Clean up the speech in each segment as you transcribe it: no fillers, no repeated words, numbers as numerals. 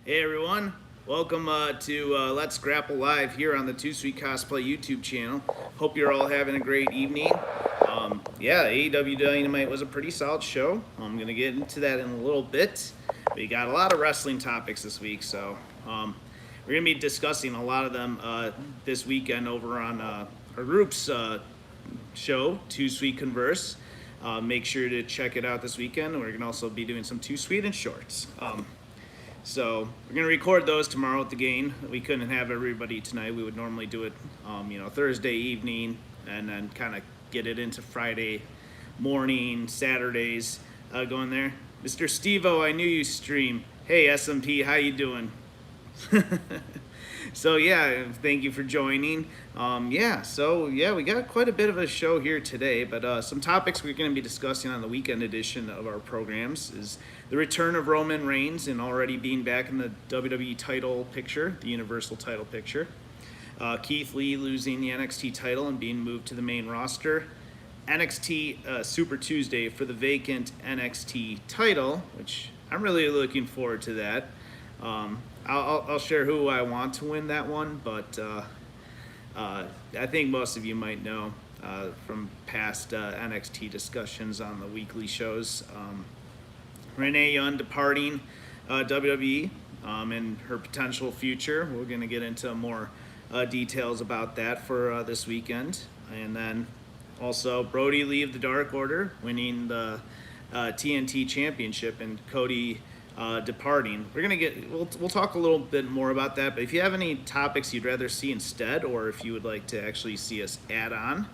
Hey everyone, welcome to Let's Grapple Live here on the Too Sweet Cosplay YouTube channel. Hope you're all having a great evening. AEW Dynamite was a pretty solid show. I'm going to get into that in a little bit. We got a lot of wrestling topics this week, so we're going to be discussing a lot of them this weekend over on our group's show, Too Sweet Converse. Make sure to check it out this weekend. We're going to also be doing some Too Sweet and shorts. So we're gonna record those tomorrow at the game. We couldn't have everybody tonight. We would normally do it, Thursday evening, and then kind of get it into Friday morning, Saturdays, going there. Mr. STVO, I knew you stream. Hey SMP, how you doing? So yeah, thank you for joining. We got quite a bit of a show here today, but some topics we're going to be discussing on the weekend edition of our programs is the return of Roman Reigns and already being back in the WWE title picture, the Universal title picture. Keith Lee losing the NXT title and being moved to the main roster. NXT Super Tuesday for the vacant NXT title, which I'm really looking forward to that. I'll share who I want to win that one, but I think most of you might know from past NXT discussions on the weekly shows. Renee Young departing WWE and her potential future. We're going to get into more details about that for this weekend. And then also Brody Lee of the Dark Order winning the TNT Championship and Cody departing. We'll talk a little bit more about that, but if you have any topics you'd rather see instead, or if you would like to actually see us add on,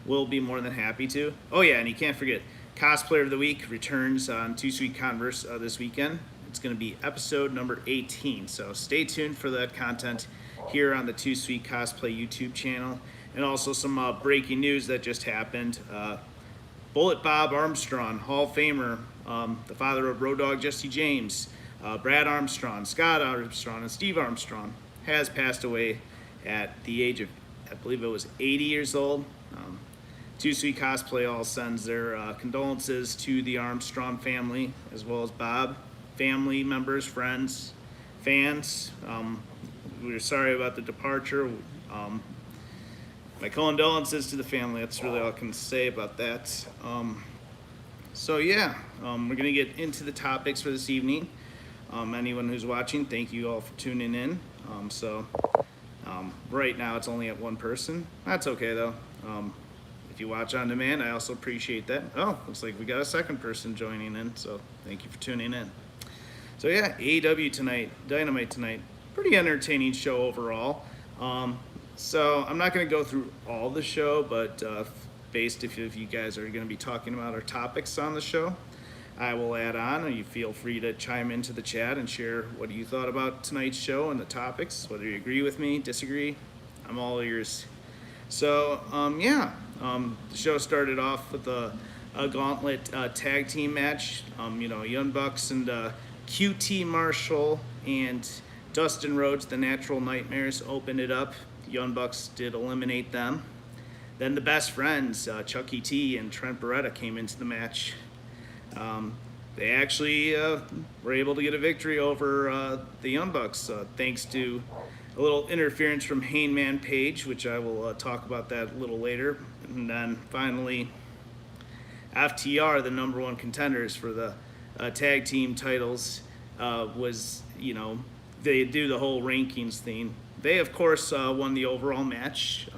we'll be more than happy to. Oh yeah, and you can't forget, Cosplayer of the Week returns on Too Sweet Converse this weekend. It's going to be episode number 18, so stay tuned for that content here on the Too Sweet Cosplay YouTube channel, and also some breaking news that just happened. Bullet Bob Armstrong, Hall of Famer, the father of Road Dogg Jesse James, Brad Armstrong, Scott Armstrong, and Steve Armstrong, has passed away at the age of, I believe it was 80 years old. Too Sweet Cosplay all sends their condolences to the Armstrong family, as well as Bob, family members, friends, fans. We're sorry about the departure. My condolences to the family. That's really all I can say about that. We're going to get into the topics for this evening. Anyone who's watching, thank you all for tuning in. Right now it's only at one person. That's okay though. If you watch on demand, I also appreciate that. Oh, looks like we got a second person joining in, so thank you for tuning in. So yeah, AEW tonight, Dynamite tonight. Pretty entertaining show overall. So I'm not going to go through all the show, but based if you guys are going to be talking about our topics on the show, I will add on, and you feel free to chime into the chat and share what you thought about tonight's show and the topics, whether you agree with me, disagree. I'm all ears. So, the show started off with a gauntlet tag team match. Young Bucks and QT Marshall and Dustin Rhodes, the Natural Nightmares, opened it up. Young Bucks did eliminate them. Then the Best Friends, Chucky T and Trent Beretta, came into the match. They actually were able to get a victory over the Young Bucks, thanks to a little interference from Hangman Page, which I will talk about that a little later. And then finally, FTR, the number one contenders for the tag team titles, they do the whole rankings thing. They, of course, won the overall match.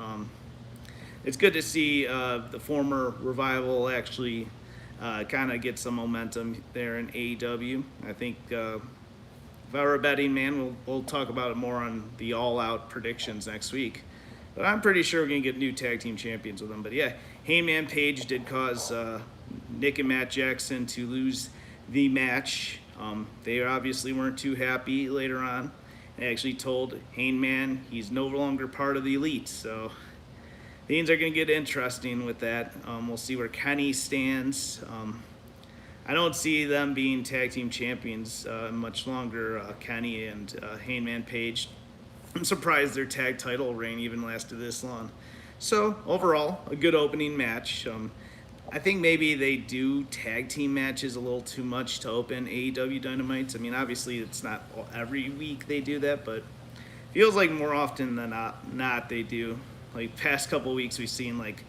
It's good to see the former Revival actually kind of get some momentum there in AEW. I think if I were a betting man, we'll talk about it more on the all-out predictions next week. But I'm pretty sure we're going to get new tag team champions with them. But yeah, Hangman Page did cause Nick and Matt Jackson to lose the match. They obviously weren't too happy later on. They actually told Hangman he's no longer part of the Elite. So things are going to get interesting with that. We'll see where Kenny stands. I don't see them being tag team champions much longer, Kenny and Hangman Page. I'm surprised their tag title reign even lasted this long. So overall, a good opening match. I think maybe they do tag team matches a little too much to open AEW Dynamites. I mean, obviously it's not every week they do that, but feels like more often than not they do. Like past couple weeks we've seen like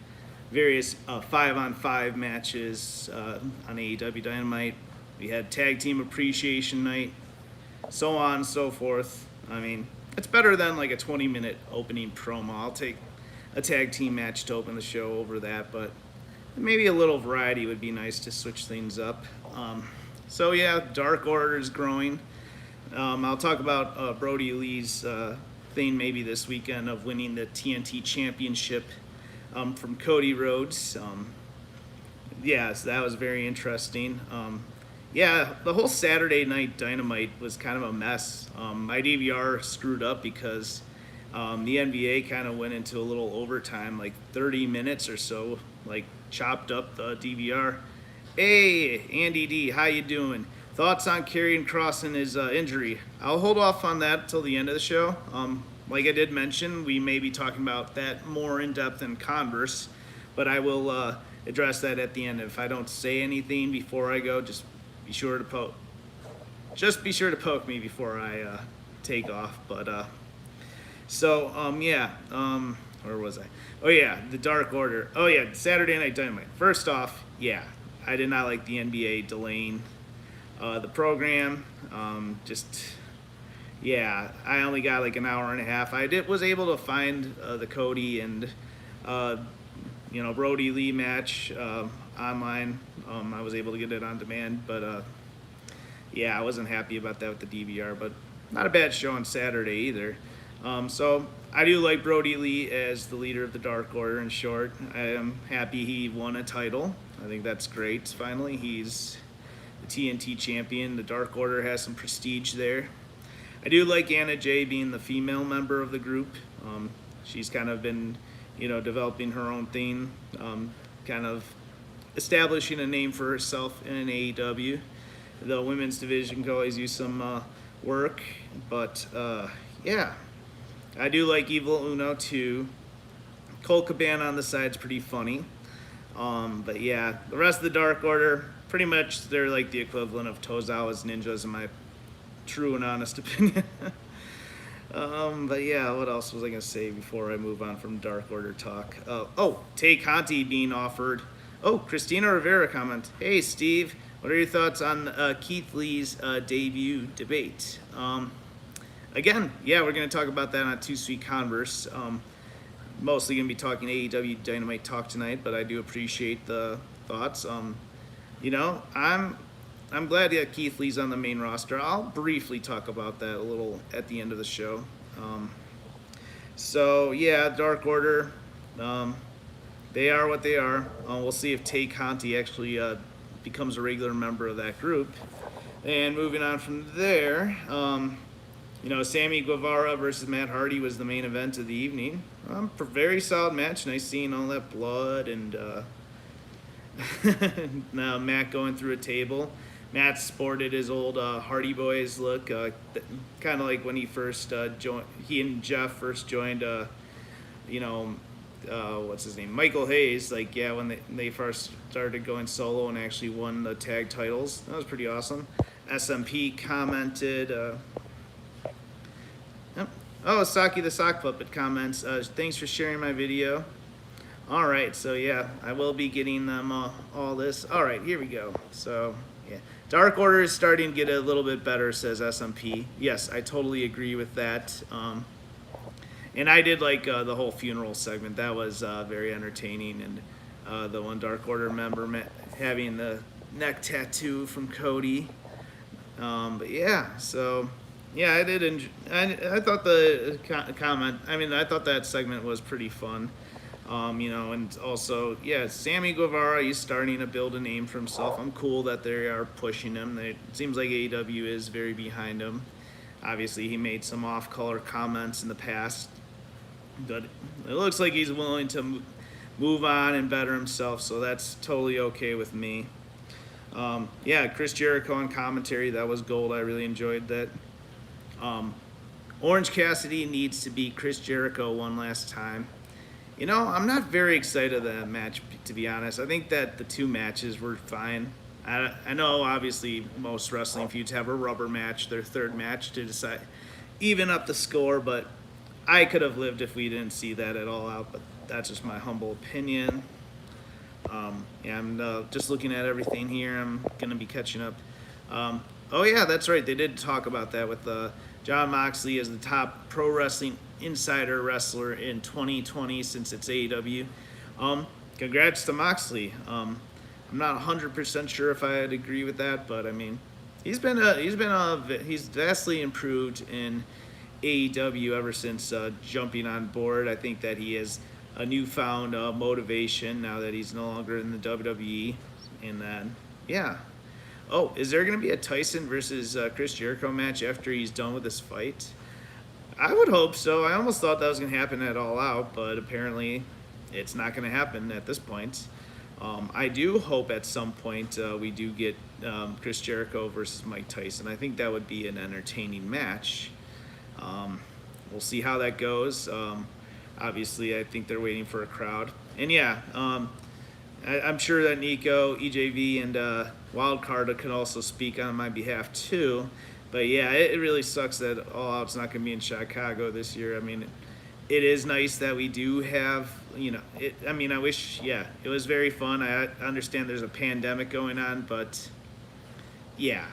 various 5-on-5 matches on AEW Dynamite. We had tag team appreciation night, so on and so forth. I mean, it's better than like a 20-minute opening promo. I'll take a tag team match to open the show over that, but maybe a little variety would be nice to switch things up. So yeah, Dark Order is growing. I'll talk about Brody Lee's thing maybe this weekend of winning the TNT Championship from Cody Rhodes. Yeah, so that was very interesting. Yeah, the whole Saturday Night Dynamite was kind of a mess. My DVR screwed up because the NBA kind of went into a little overtime, like 30 minutes or so, like chopped up the DVR. Hey, Andy D, how you doing? Thoughts on Karrion Kross and his injury? I'll hold off on that till the end of the show. Like I did mention, we may be talking about that more in depth in Converse, but I will address that at the end. If I don't say anything before I go, just be sure to poke. Just be sure to poke me before I take off. But yeah. Where was I? Oh yeah, the Dark Order. Oh yeah, Saturday Night Dynamite. First off, yeah, I did not like the NBA delaying the program. Yeah, I only got like an hour and a half. Was able to find the Cody and Brody Lee match online. I was able to get it on demand, but yeah, I wasn't happy about that with the DVR. But not a bad show on Saturday either. So I do like Brody Lee as the leader of the Dark Order. In short, I am happy he won a title. I think that's great. Finally, he's the TNT champion. The Dark Order has some prestige there. I do like Anna Jay being the female member of the group. She's kind of been, developing her own thing, kind of establishing a name for herself in AEW. The women's division could always use some work, but yeah, I do like Evil Uno too. Colt Cabana on the side's pretty funny. But yeah, the rest of the Dark Order, pretty much they're like the equivalent of Tozawa's ninjas in my true and honest opinion. But yeah, what else was I gonna say before I move on from Dark Order talk? Tay Conti being offered. Oh, Christina Rivera comment. Hey Steve, what are your thoughts on Keith Lee's debut debate? Again, yeah, we're gonna talk about that on Too Sweet Converse. Mostly gonna be talking AEW Dynamite talk tonight, but I do appreciate the thoughts. I'm glad that Keith Lee's on the main roster. I'll briefly talk about that a little at the end of the show. So yeah, Dark Order, they are what they are. We'll see if Tay Conti actually becomes a regular member of that group. And moving on from there, Sammy Guevara versus Matt Hardy was the main event of the evening. Very solid match. Nice seeing all that blood and now Matt going through a table. Matt sported his old Hardy Boys look, kind of like when he first joined. He and Jeff first joined. What's his name? Michael Hayes. Like, yeah, when they first started going solo and actually won the tag titles. That was pretty awesome. SMP commented. Saki the Sock Puppet comments. Thanks for sharing my video. All right, so yeah, I will be getting them all this. All right, here we go. So yeah, Dark Order is starting to get a little bit better, says SMP. Yes, I totally agree with that. And I did like the whole funeral segment. That was very entertaining. And the one Dark Order member having the neck tattoo from Cody. But yeah, so yeah, I did enjoy. I thought the comment. I thought that segment was pretty fun. And also, yeah, Sammy Guevara, he's starting to build a name for himself. I'm cool that they are pushing him. It seems like AEW is very behind him. Obviously, he made some off-color comments in the past, but it looks like he's willing to move on and better himself, so that's totally okay with me. Yeah, Chris Jericho on commentary, that was gold. I really enjoyed that. Orange Cassidy needs to beat Chris Jericho one last time. I'm not very excited of that match, to be honest. I think that the two matches were fine. I know, obviously, most wrestling feuds have a rubber match, their third match, to decide, even up the score, but I could have lived if we didn't see that at all out, but that's just my humble opinion. Yeah, I'm just looking at everything here. I'm going to be catching up. Oh, yeah, that's right. They did talk about that with Jon Moxley as the top pro wrestling insider wrestler in 2020 since it's AEW. Congrats to Moxley. I'm not 100% sure if I'd agree with that, but I mean, he's vastly improved in AEW ever since jumping on board. I think that he has a newfound motivation now that he's no longer in the WWE. And then, yeah. Oh, is there going to be a Tyson versus Chris Jericho match after he's done with this fight? I would hope so. I almost thought that was going to happen at All Out, but apparently it's not going to happen at this point. I do hope at some point we do get Chris Jericho versus Mike Tyson. I think that would be an entertaining match. We'll see how that goes. Obviously, I think they're waiting for a crowd. And yeah, I'm sure that Nico, EJV, and Wildcard can also speak on my behalf too. But yeah, it really sucks that All Out's not going to be in Chicago this year. I mean, it is nice that we do have, I wish, yeah, it was very fun. I understand there's a pandemic going on, but yeah,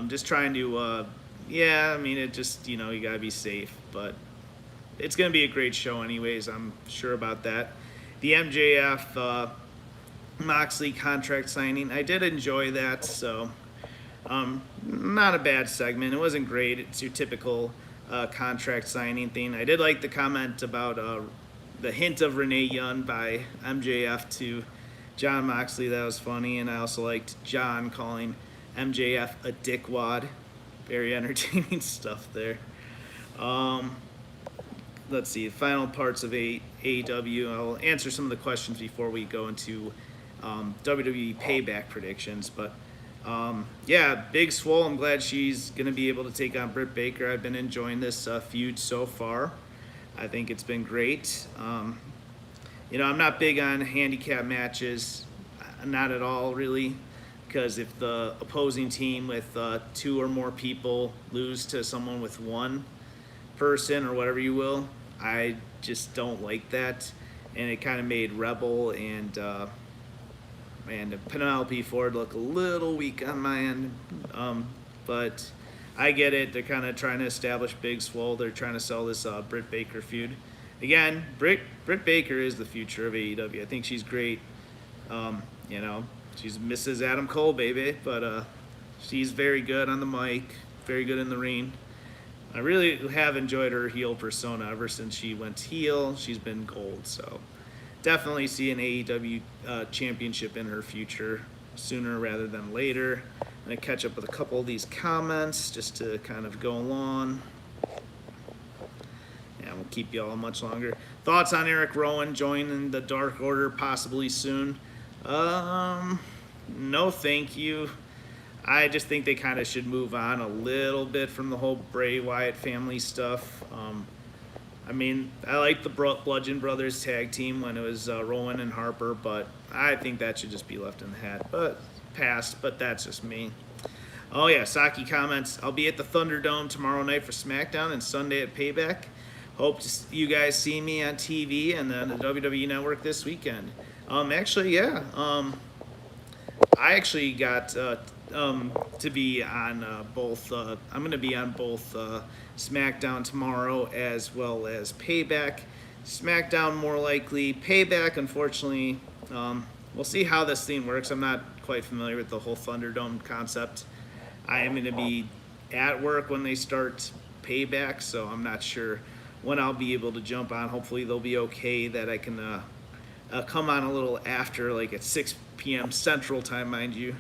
just trying to, it just, you got to be safe. But it's going to be a great show anyways, I'm sure about that. The MJF Moxley contract signing, I did enjoy that, so not a bad segment. It wasn't great. It's your typical contract signing thing. I did like the comment about the hint of Renee Young by MJF to Jon Moxley. That was funny, and I also liked John calling MJF a dickwad. Very entertaining stuff there. Let's see, final parts of AEW. I'll answer some of the questions before we go into WWE Payback predictions. But yeah, Big Swole, I'm glad she's going to be able to take on Britt Baker. I've been enjoying this feud so far. I think it's been great. I'm not big on handicap matches, not at all really, because if the opposing team with two or more people lose to someone with one person or whatever you will, I just don't like that. And it kind of made Rebel and Penelope Ford look a little weak on my end. But I get it. They're kind of trying to establish Big Swole. They're trying to sell this Britt Baker feud. Again, Britt Baker is the future of AEW. I think she's great. She's Mrs. Adam Cole, baby. But she's very good on the mic, very good in the ring. I really have enjoyed her heel persona ever since she went heel. She's been gold, so definitely see an AEW championship in her future sooner rather than later. I'm going to catch up with a couple of these comments just to kind of go along. Yeah, we'll keep you all much longer. Thoughts on Eric Rowan joining the Dark Order possibly soon? No, thank you. I just think they kind of should move on a little bit from the whole Bray Wyatt family stuff. I like the Bludgeon Brothers tag team when it was Rowan and Harper, but I think that should just be left in the hat. But that's just me. Oh yeah, Saki comments, I'll be at the Thunderdome tomorrow night for SmackDown and Sunday at Payback. Hope you guys see me on TV and then the WWE Network this weekend. I actually got to be on both. I'm going to be on both SmackDown tomorrow as well as Payback. SmackDown more likely. Payback, unfortunately, we'll see how this thing works. I'm not quite familiar with the whole Thunderdome concept. I am going to be at work when they start Payback, so I'm not sure when I'll be able to jump on. Hopefully they'll be okay that I can come on a little after, like at 6 p.m. Central Time, mind you.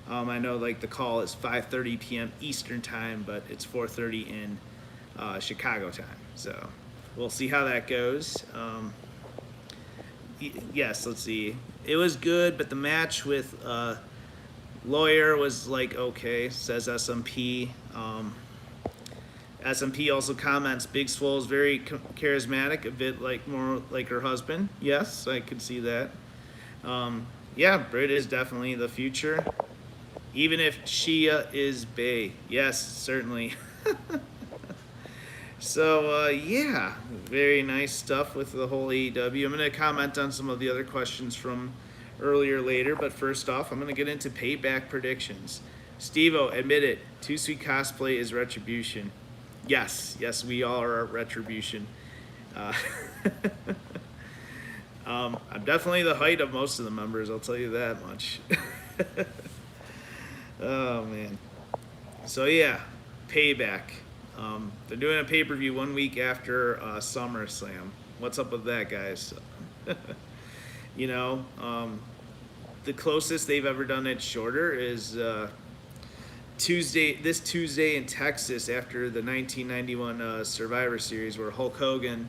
I know like the call is 5:30 p.m. Eastern Time, but it's 4:30 in Chicago time. So we'll see how that goes. Yes, let's see. It was good, but the match with Lawyer was like okay, says SMP. SMP also comments, Big Swole is very charismatic, a bit more like her husband. Yes, I could see that. Yeah, Britt is definitely the future. Even if Shia is bae. Yes, certainly. So, yeah, very nice stuff with the whole AEW. I'm going to comment on some of the other questions from earlier later, but first off, I'm going to get into Payback predictions. STVO, admit it, Too Sweet Cosplay is Retribution. Yes, we all are Retribution. Uh, I'm definitely the height of most of the members, I'll tell you that much. Oh, man. So, yeah, Payback. They're doing a pay-per-view 1 week after SummerSlam. What's up with that, guys? You know, the closest they've ever done it shorter is this Tuesday in Texas after the 1991 Survivor Series, where Hulk Hogan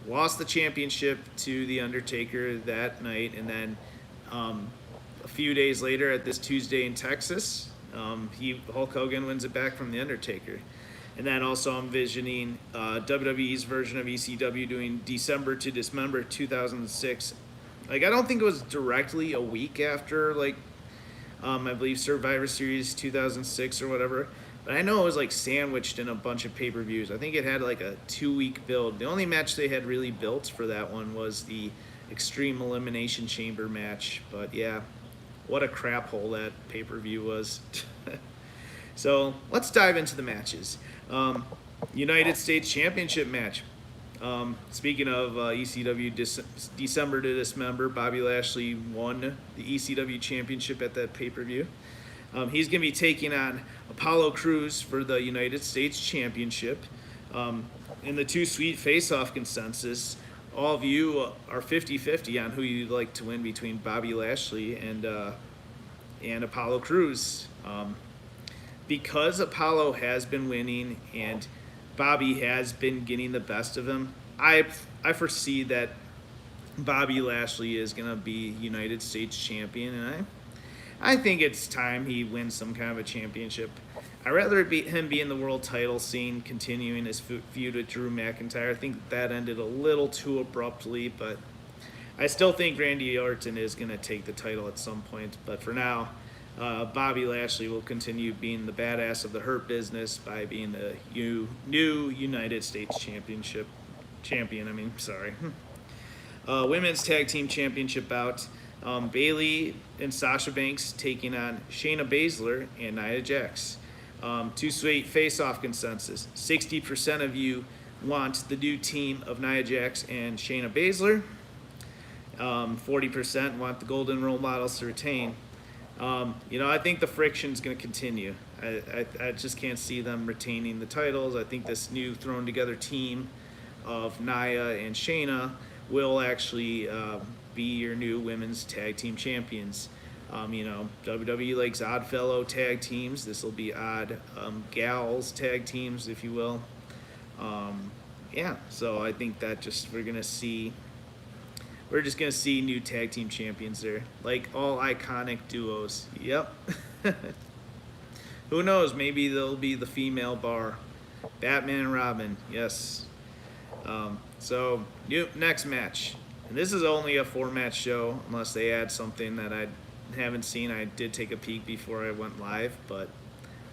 lost the championship to The Undertaker that night, and then a few days later at this Tuesday in Texas, Hulk Hogan wins it back from The Undertaker. And then also I'm visioning WWE's version of ECW doing December to Dismember 2006. I don't think it was directly a week after, I believe Survivor Series 2006 or whatever. But I know it was sandwiched in a bunch of pay-per-views. I think it had a 2-week build. The only match they had really built for that one was the Extreme Elimination Chamber match. But yeah, what a crap hole that pay-per-view was. So let's dive into the matches. United States Championship match. Speaking of ECW December to Dismember, Bobby Lashley won the ECW Championship at that pay-per-view. He's going to be taking on Apollo Crews for the United States Championship. In the Too Sweet Faceoff Consensus, all of you are 50-50 on who you'd like to win between Bobby Lashley and Apollo Crews. Because Apollo has been winning and Bobby has been getting the best of him, I foresee that Bobby Lashley is going to be United States champion, and I think it's time he wins some kind of a championship. I'd rather him be in the world title scene, continuing his feud with Drew McIntyre. I think that ended a little too abruptly, but I still think Randy Orton is going to take the title at some point. But for now, Bobby Lashley will continue being the badass of the Hurt Business by being the new United States champion. Women's Tag Team Championship bout. Bayley and Sasha Banks taking on Shayna Baszler and Nia Jax. Too Sweet Faceoff Consensus. 60% of you want the new team of Nia Jax and Shayna Baszler. 40% want the Golden Role Models to retain. I think the friction's going to continue. I just can't see them retaining the titles. I think this new thrown together team of Nia and Shayna will actually be your new women's tag team champions. WWE likes odd fellow tag teams. This will be odd gals tag teams, if you will. So I think that we're just going to see new tag team champions there. All iconic duos. Yep. Who knows? Maybe they'll be the female bar. Batman and Robin. Yes. Next match. And this is only a 4-match show, unless they add something that I haven't seen. I did take a peek before I went live, but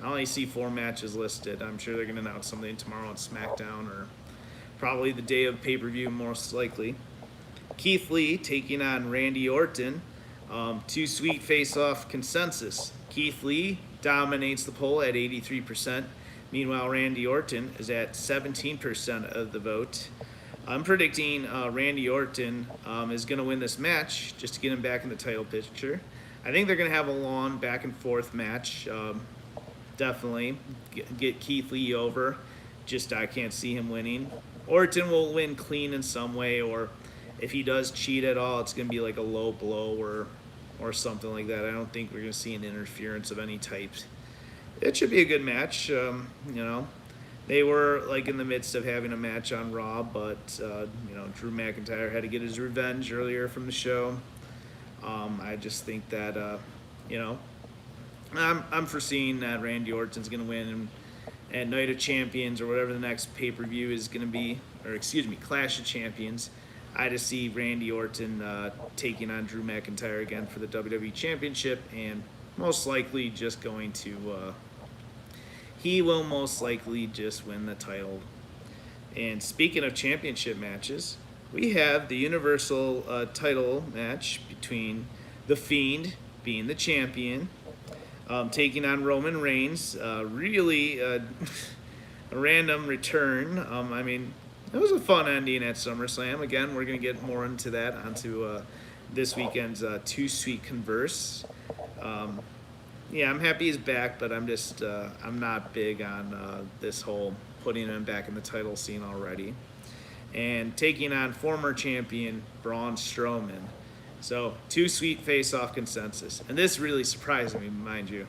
I only see 4 matches listed. I'm sure they're going to announce something tomorrow on SmackDown or probably the day of pay-per-view, most likely. Keith Lee taking on Randy Orton. Too Sweet Face-Off Consensus. Keith Lee dominates the poll at 83%. Meanwhile, Randy Orton is at 17% of the vote. I'm predicting Randy Orton is going to win this match just to get him back in the title picture. I think they're going to have a long back-and-forth match. Definitely get Keith Lee over. Just I can't see him winning. Orton will win clean in some way, or if he does cheat at all, it's going to be like a low blow or something like that. I don't think we're going to see an interference of any type. It should be a good match. They were in the midst of having a match on Raw, but Drew McIntyre had to get his revenge earlier from the show. I just think that I'm foreseeing that Randy Orton's going to win, at Night of Champions or whatever the next pay-per-view is going to be, or excuse me, Clash of Champions, I just see Randy Orton taking on Drew McIntyre again for the WWE Championship, and most likely just going to, he will most likely just win the title. And speaking of championship matches, we have the Universal title match between The Fiend, being the champion, taking on Roman Reigns. Really a random return. I mean, it was a fun ending at SummerSlam. Again, we're going to get more into that onto this weekend's Too Sweet Converse. Yeah, I'm happy he's back, but I'm just I'm not big on this whole putting him back in the title scene already. And taking on former champion Braun Strowman. So, Too Sweet Faceoff Consensus. And this really surprised me, mind you.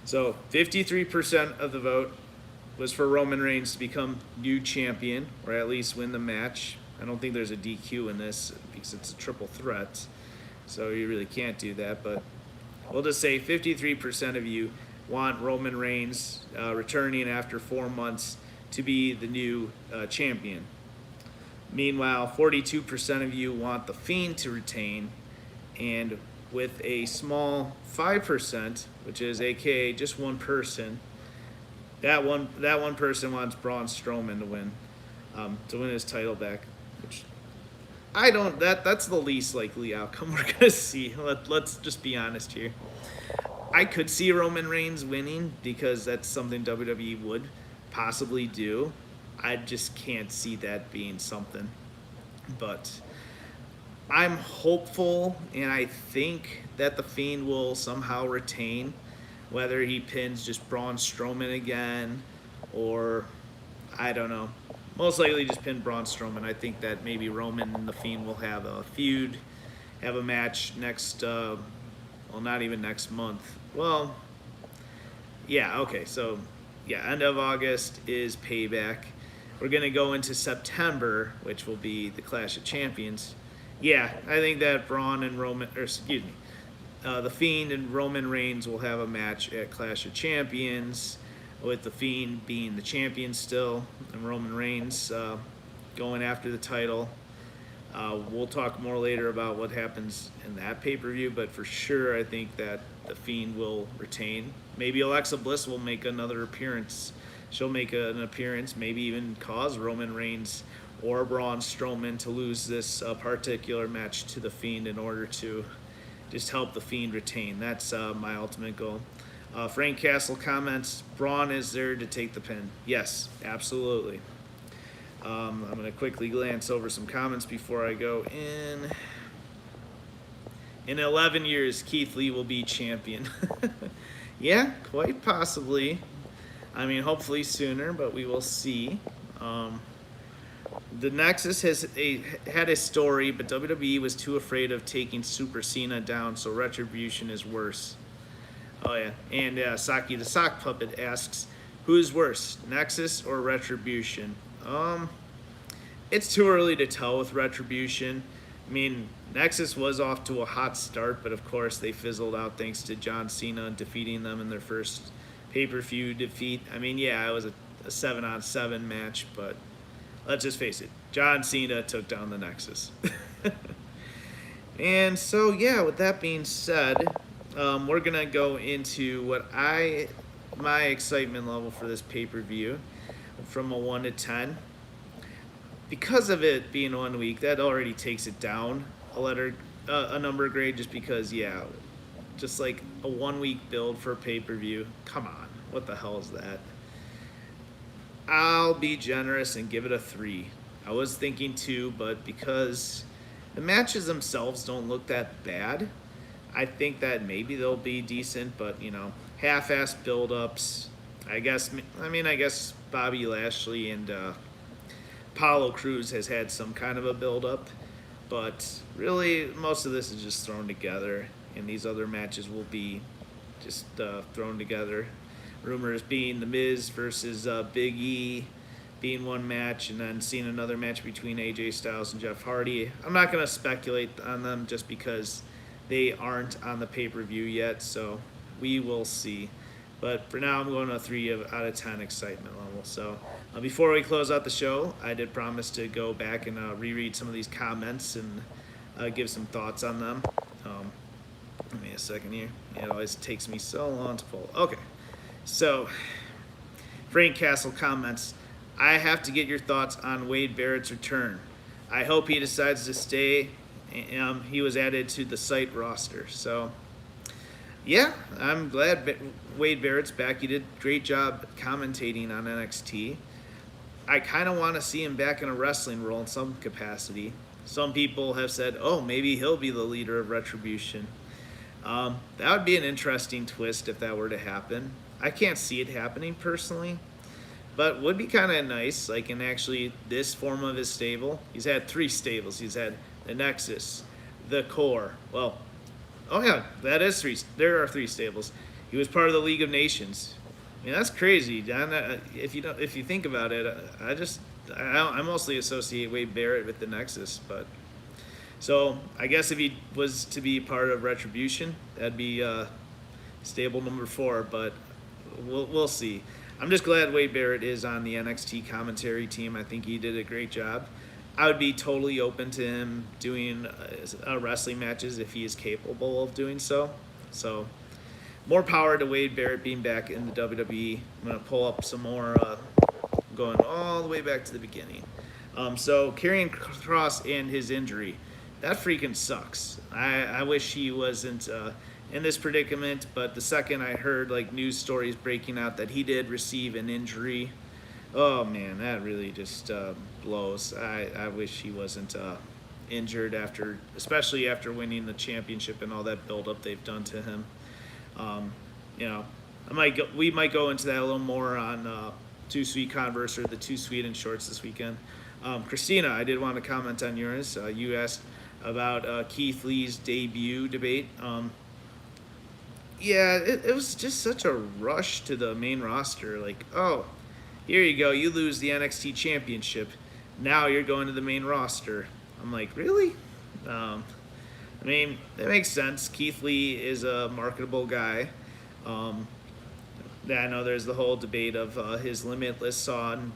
So, 53% of the vote was for Roman Reigns to become new champion, or at least win the match. I don't think there's a DQ in this because it's a triple threat. So, you really can't do that. But we'll just say 53% of you want Roman Reigns returning after 4 months to be the new champion. Meanwhile, 42% of you want The Fiend to retain, and with a small 5%, which is AKA just one person, that one person wants Braun Strowman to win his title back, which I don't. That's the least likely outcome we're gonna see. Let's just be honest here. I could see Roman Reigns winning because that's something WWE would possibly do. I just can't see that being something. But I'm hopeful, and I think that The Fiend will somehow retain, whether he pins just Braun Strowman again, or I don't know. Most likely just pin Braun Strowman. I think that maybe Roman and The Fiend will have a feud, have a match next, well, not even next month. Well, yeah, okay, so, yeah, end of August is Payback. We're going to go into September, which will be the Clash of Champions. Yeah, I think that Braun and Roman, or excuse me, The Fiend and Roman Reigns will have a match at Clash of Champions, with The Fiend being the champion still, and Roman Reigns going after the title. We'll talk more later about what happens in that pay-per-view, but for sure I think that The Fiend will retain. Maybe Alexa Bliss will make another appearance. She'll make an appearance, maybe even cause Roman Reigns or Braun Strowman to lose this particular match to The Fiend in order to just help The Fiend retain. That's my ultimate goal. Frank Castle comments, Braun is there to take the pin. Yes, absolutely. I'm going to quickly glance over some comments before I go in. In 11 years, Keith Lee will be champion. Yeah, quite possibly. I mean, hopefully sooner, but we will see. The Nexus had a story, but WWE was too afraid of taking Super Cena down, so Retribution is worse. Oh, yeah. And Saki the Sock Puppet asks, who's worse, Nexus or Retribution? It's too early to tell with Retribution. I mean, Nexus was off to a hot start, but of course they fizzled out thanks to John Cena defeating them in their first pay-per-view defeat. I mean, yeah, it was a 7-on-7 match, but let's just face it, John Cena took down the Nexus. And so, yeah, with that being said, we're going to go into my excitement level for this pay-per-view from a 1 to 10. Because of it being 1 week, that already takes it down a number grade, just because, yeah, just like a 1 week build for a pay-per-view. Come on, what the hell is that? I'll be generous and give it a 3. I was thinking 2, but because the matches themselves don't look that bad, I think that maybe they'll be decent, but, you know, half-assed build-ups. I guess Bobby Lashley and Apollo Crews has had some kind of a build-up, but really most of this is just thrown together, and these other matches will be just thrown together. Rumors being The Miz versus Big E being one match, and then seeing another match between AJ Styles and Jeff Hardy. I'm not going to speculate on them just because they aren't on the pay-per-view yet, so we will see. But for now, I'm going to 3 out of 10 excitement level. So before we close out the show, I did promise to go back and reread some of these comments and give some thoughts on them. Give me a second here. It always takes me so long to pull. Okay, so Frank Castle comments, I have to get your thoughts on Wade Barrett's return. I hope he decides to stay. He was added to the site roster. So, yeah, I'm glad Wade Barrett's back. He did a great job commentating on NXT. I kind of want to see him back in a wrestling role in some capacity. Some people have said, oh, maybe he'll be the leader of Retribution. That would be an interesting twist if that were to happen. I can't see it happening personally, but would be kind of nice, like in actually this form of his stable. He's had 3 stables. He's had the Nexus, the Core. Well, oh yeah, that is 3. There are 3 stables. He was part of the League of Nations. I mean, that's crazy, John. If you think about it, I mostly associate Wade Barrett with the Nexus, but so I guess if he was to be part of Retribution, that'd be stable number 4. But we'll see. I'm just glad Wade Barrett is on the NXT commentary team. I think he did a great job. I would be totally open to him doing wrestling matches if he is capable of doing so. So, more power to Wade Barrett being back in the WWE. I'm going to pull up some more, going all the way back to the beginning. So, Karrion Kross and his injury. That freaking sucks. I wish he wasn't in this predicament, but the second I heard like news stories breaking out that he did receive an injury, oh man, that really just blows. I wish he wasn't injured especially after winning the championship and all that build-up they've done to him. We might go into that a little more on Too Sweet Converse or the Too Sweet in Shorts this weekend. Christina, I did want to comment on yours. You asked about Keith Lee's debut debate. It was just such a rush to the main roster. Like, oh, here you go. You lose the NXT championship. Now you're going to the main roster. I'm like, really? I mean, that makes sense. Keith Lee is a marketable guy. I know there's the whole debate of his Limitless Son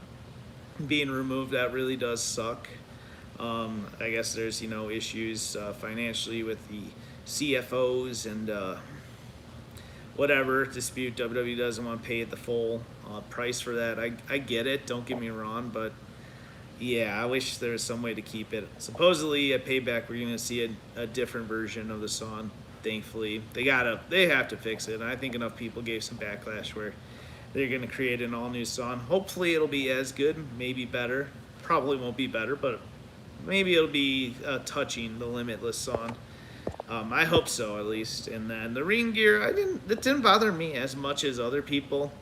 being removed. That really does suck. I guess there's, issues financially with the CFOs and whatever dispute. WWE doesn't want to pay the full price for that. I get it. Don't get me wrong, but yeah, I wish there was some way to keep it. Supposedly at Payback, we're going to see a different version of the song. Thankfully, they have to fix it. And I think enough people gave some backlash where they're going to create an all-new song. Hopefully, it'll be as good, maybe better. Probably won't be better, but maybe it'll be touching the Limitless song. I hope so, at least. And then the ring gear, it didn't bother me as much as other people.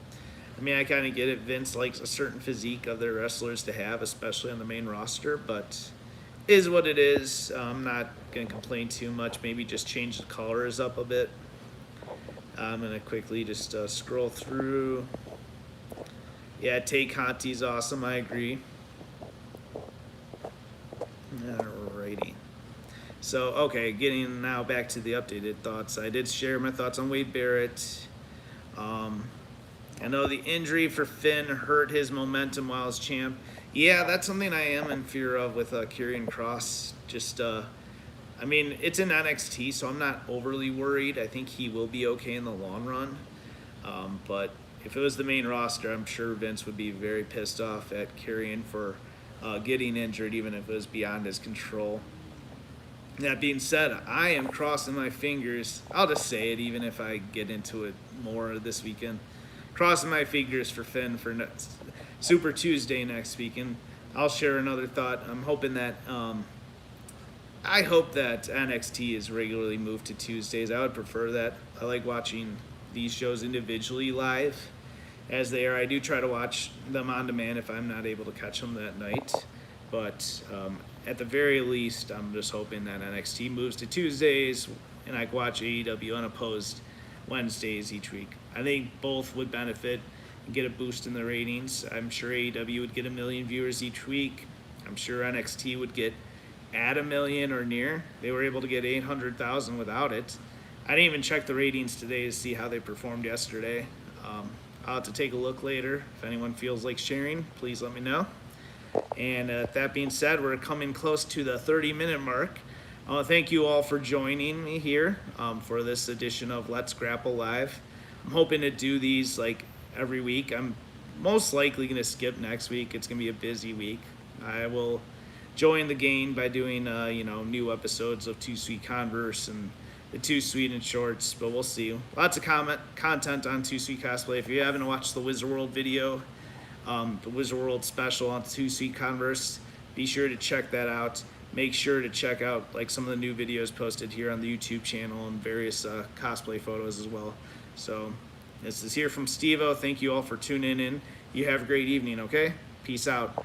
I mean, I kind of get it. Vince likes a certain physique of their wrestlers to have, especially on the main roster, but is what it is. I'm not going to complain too much. Maybe just change the colors up a bit. I'm going to quickly just scroll through. Yeah, Tay Conti's awesome. I agree. Alrighty. So, okay, getting now back to the updated thoughts. I did share my thoughts on Wade Barrett. I know the injury for Finn hurt his momentum while as champ. Yeah, that's something I am in fear of with Karrion Kross. I mean, it's in NXT, so I'm not overly worried. I think he will be okay in the long run. But if it was the main roster, I'm sure Vince would be very pissed off at Karrion for getting injured, even if it was beyond his control. That being said, I am crossing my fingers. I'll just say it, even if I get into it more this weekend. Crossing my fingers for Finn for Super Tuesday next week. And I'll share another thought. I'm hoping that I hope that NXT is regularly moved to Tuesdays. I would prefer that. I like watching these shows individually live as they are. I do try to watch them on demand if I'm not able to catch them that night. But at the very least, I'm just hoping that NXT moves to Tuesdays and I can watch AEW unopposed Wednesdays each week. I think both would benefit and get a boost in the ratings. I'm sure AEW would get 1 million viewers each week. I'm sure NXT would get at 1 million or near. They were able to get 800,000 without it. I didn't even check the ratings today to see how they performed yesterday. I'll have to take a look later. If anyone feels like sharing, please let me know. And that being said, we're coming close to the 30-minute mark. Thank you all for joining me here for this edition of Let's Grapple Live. I'm hoping to do these like every week. I'm most likely going to skip next week. It's going to be a busy week. I will join the game by doing new episodes of Too Sweet Converse and the Too Sweet and Shorts, but we'll see. Lots of content on Too Sweet Cosplay. If you haven't watched the Wizard World video, the Wizard World special on Too Sweet Converse, be sure to check that out. Make sure to check out like some of the new videos posted here on the YouTube channel and various cosplay photos as well. So this is here from STVO. Thank you all for tuning in. You have a great evening, okay? Peace out.